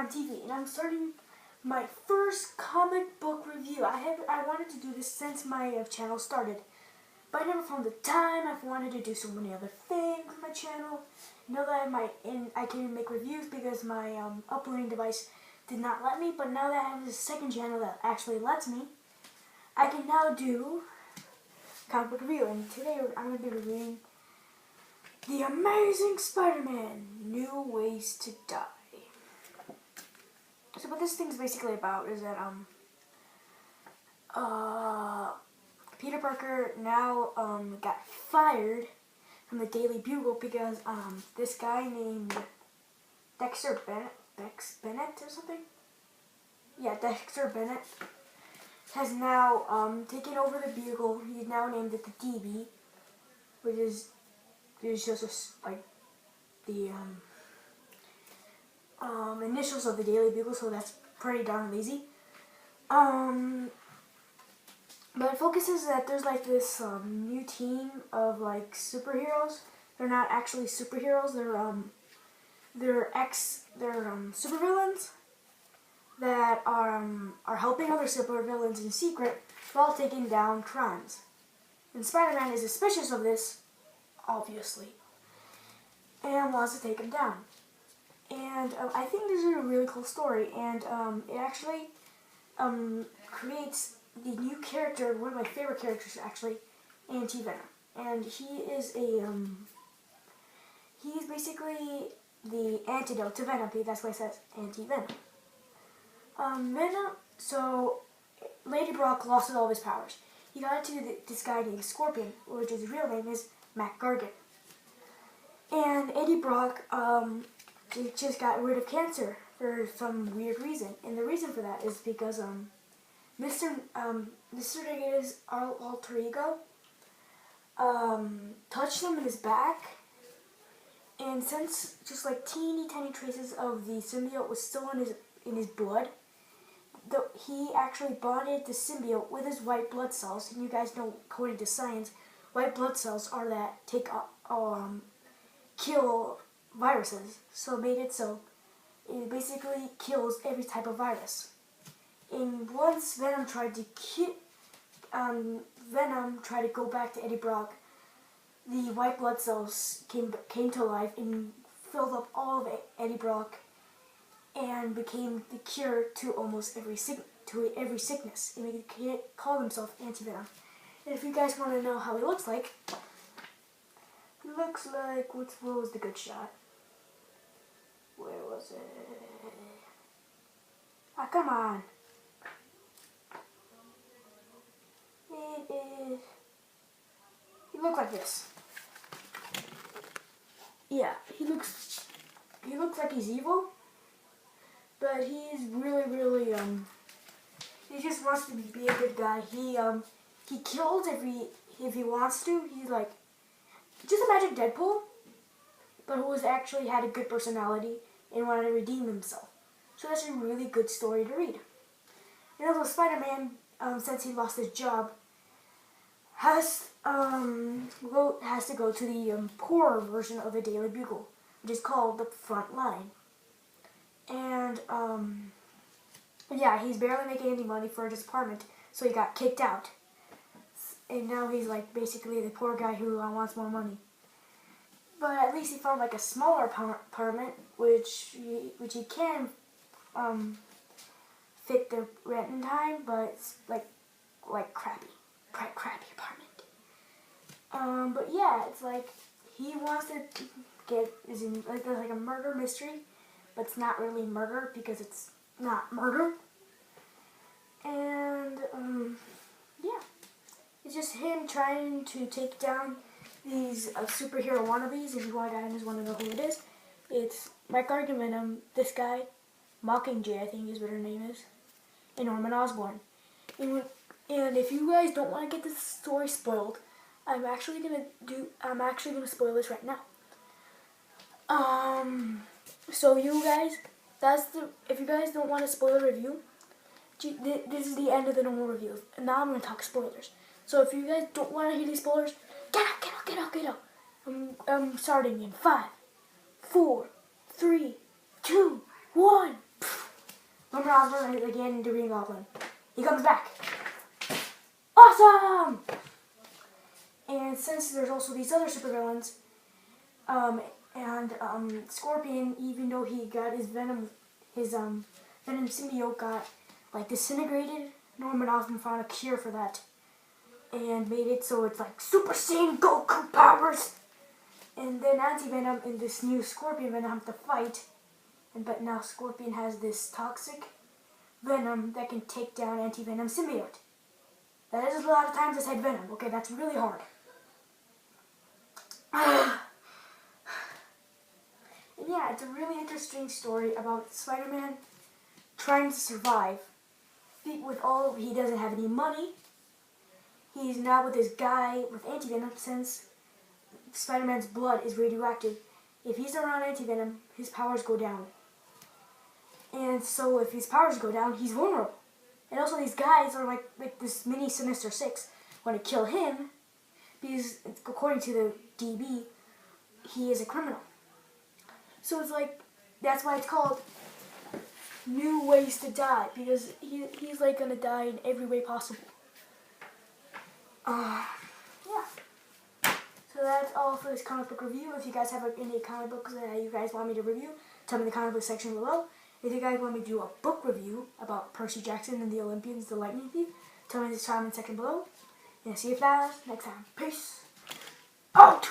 TV, and I'm starting my first comic book review. I wanted to do this since my channel started, but I never found the time. I've wanted to do so many other things on my channel. Now that I can make reviews because my uploading device did not let me, but now that I have this second channel that actually lets me, I can now do comic book review. And today I'm going to be reviewing The Amazing Spider-Man: New Ways to Die. So what this thing's basically about is that Peter Parker now got fired from the Daily Bugle because this guy named Dexter Bennett or something? Yeah, Dexter Bennett has now taken over the Bugle. He's now named it the DB, which is just like the initials of the Daily Bugle, so that's pretty darn lazy. But it focuses that there's like this new team of like superheroes. They're not actually superheroes. They're supervillains that are helping other supervillains in secret while taking down crimes. And Spider-Man is suspicious of this, obviously, and wants to take them down. And I think this is a really cool story, and it actually creates the new character, one of my favorite characters actually, Anti-Venom. And he's basically the antidote to Venom, that's why it says Anti-Venom. So Lady Brock lost all of his powers. He got into this guy named Scorpion, which his real name is Matt Gargan. And Eddie Brock just got rid of cancer for some weird reason. And the reason for that is because Mr. Nega's alter ego touched him in his back, and since just like teeny tiny traces of the symbiote was still in his blood, he actually bonded the symbiote with his white blood cells. And you guys know, according to science, white blood cells are that kill viruses. So it made it so it basically kills every type of virus. And once Venom tried to go back to Eddie Brock, the white blood cells came to life and filled up all of Eddie Brock and became the cure to almost every sickness. And he called himself Anti-Venom. And if you guys want to know how he looks like, what was the good shot? Where was it? Ah, come on. He looks like this. Yeah, he looks like he's evil, but he's really he just wants to be a good guy. He kills if he wants to. He's like, just imagine Deadpool, but who actually had a good personality and wanted to redeem himself. So that's a really good story to read. And also Spider-Man, since he lost his job, has to go to the poorer version of the Daily Bugle, which is called the Front Line. And yeah, he's barely making any money for his apartment, so he got kicked out. And now he's like basically the poor guy who wants more money. But at least he found like a smaller apartment, which he can fit the rent in time, but it's like crappy apartment. But yeah, it's like he wants to there's like a murder mystery, but it's not really murder because it's not murder. And yeah, it's just him trying to take down these superhero wannabes. If you guys want to know who it is, it's Matt Gargan, Venom, this guy, Mockingjay, I think is what her name is, and Norman Osborn. And if you guys don't want to get this story spoiled, I'm actually gonna spoil this right now. So you guys, if you guys don't want to spoil the review, this is the end of the normal review. And now I'm gonna talk spoilers. So if you guys don't want to hear these spoilers, get out. I'm starting in 5, 4, 3, 2, 1. Norman Osborn is again the Green Goblin. He comes back. Awesome! And since there's also these other supervillains, Scorpion, even though he got his Venom symbiote got like disintegrated, Norman Osborn found a cure for that and made it so it's like Super Saiyan Goku powers. And then Anti-Venom and this new Scorpion Venom have to fight, but now Scorpion has this toxic Venom that can take down Anti-Venom symbiote. That is a lot of times I said Venom. Okay, that's really hard. And yeah, it's a really interesting story about Spider-Man trying to survive. He doesn't have any money. He's now with this guy with Anti-Venom since Spider-Man's blood is radioactive. If he's around Anti-Venom, his powers go down. And so if his powers go down, he's vulnerable. And also these guys are like this mini Sinister Six want to kill him because according to the DB, he is a criminal. So it's like, that's why it's called New Ways to Die, because he's like gonna die in every way possible. Yeah. So that's all for this comic book review. If you guys have any comic books that you guys want me to review, tell me in the comic book section below. If you guys want me to do a book review about Percy Jackson and the Olympians, the Lightning Thief, tell me in the comment section below. And see you guys next time. Peace out!